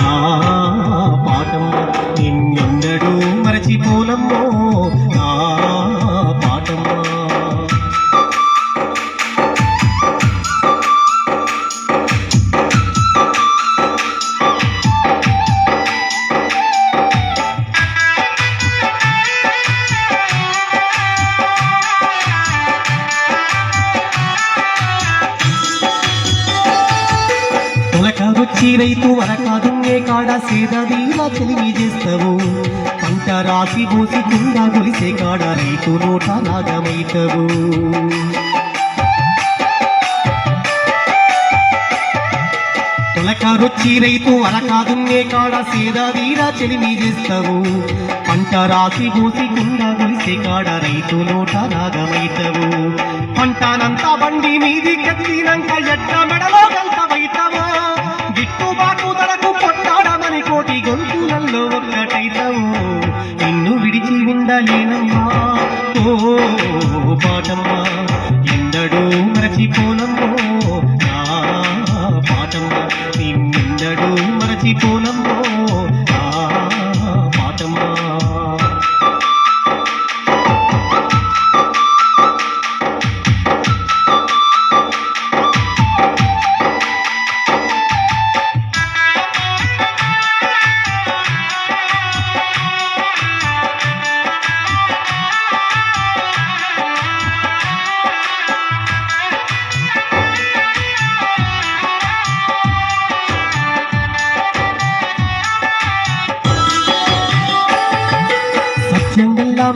నా పాటమ్మ నిన్నెన్నడూ మరచిపోనమ్మో నా పాటమ్మ. తొలకగొచ్చి రైతు వరకాదున్నే కాడ సేదీలా చెలిమి చేస్తావు, పంట రాసి పోసి కుండ గొలిసే కాడ రైతు నోట నాగమైతవు. తొలకరొచ్చి రైతు వరకాదున్నే కాడ సేదీలా చెలిమి చేస్తావు, పంట రాసి పోసి కుండ గొలిసే కాడ రైతు నోట నాగమైతవు. పంటనంతా బండి మీది కత్తినంక ఎట్ట మెడలో గంతమైతవో, గిట్టుబాటు ధరకు పొట్టాడమని కోటి గొంతులలో ఒక్కటైతవు. నిన్ను విడిచి ఉండలేనమ్మా ఓ పాటమ్మ ఎందడూ మరచిపోనమ్మో నా పాటమ్మ నిన్నెందడూ మరచిపోనమ్మో నా పాటమ్మ.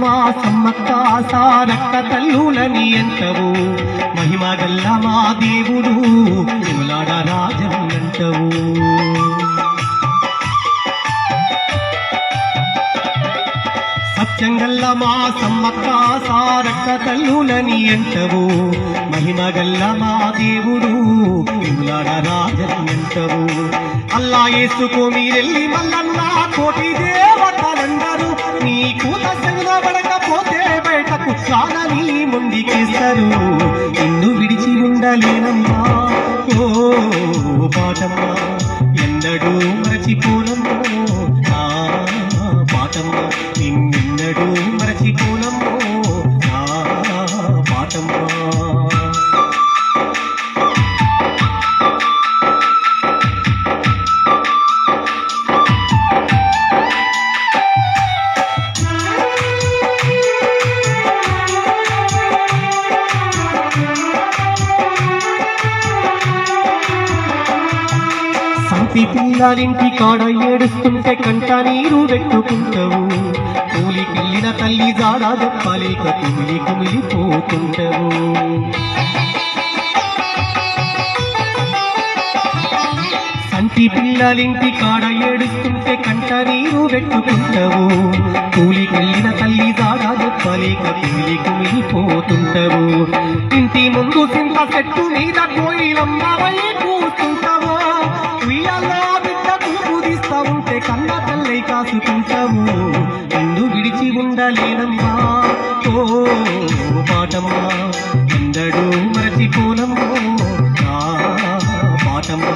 మా సమ్మక్క సారక్క తల్లులని ఎంతవు, మహిమగల్ల మా దేవుడు నిమలాడ రాజన్నంటవు. సత్యంగల్ల మా సమ్మక్క సారక్క తల్లులని ఎంతవు, మహిమగల్ల మా దేవుడు నిమలాడ రాజన్నంటవు. అల్లా యేసుకు మీరెళ్ళి మల్లన్న కోటి దేవతలందరూ నీ కూత పడకపోతే బయటకు సాగని ముండికేస్తారు. నిన్ను విడిచి ఉండలేనమ్మా ఓ పాటమ్మ ఎన్నడూ మరచిపోనమ్మో నా పాటమ్మ నిన్నెన్నడూ మరచిపోనమ్మో నా పాటమ్మ. సంతి పిల్లలింటి కాడ ఏడుస్తుంటే కంట నీరు పెట్టుకుంటావు, కూలికెళ్ళిన తల్లి జాడ చెప్పలేక కుమిలి కుమిలిపోతుంటావు. సంతి పిల్లలింటి కాడ ఏడుస్తుంటే కంట నీరు పెట్టుకుంటావు, కూలికెళ్ళిన తల్లి జాడ చెప్పలేక కుమిలి కుమిలిపోతుంటావు. ఇంటి ముందు సింత చెట్టు మీద కోయిలమ్మవై కూస్తుంటావు, ఉంటే కన్న తల్లై కాసుకుంటావు. నిన్ను విడిచి ఉండలేనమ్మా ఓ పాటమ్మ ఎందడూ మరచిపోనమ్మో నా పాటమ్మ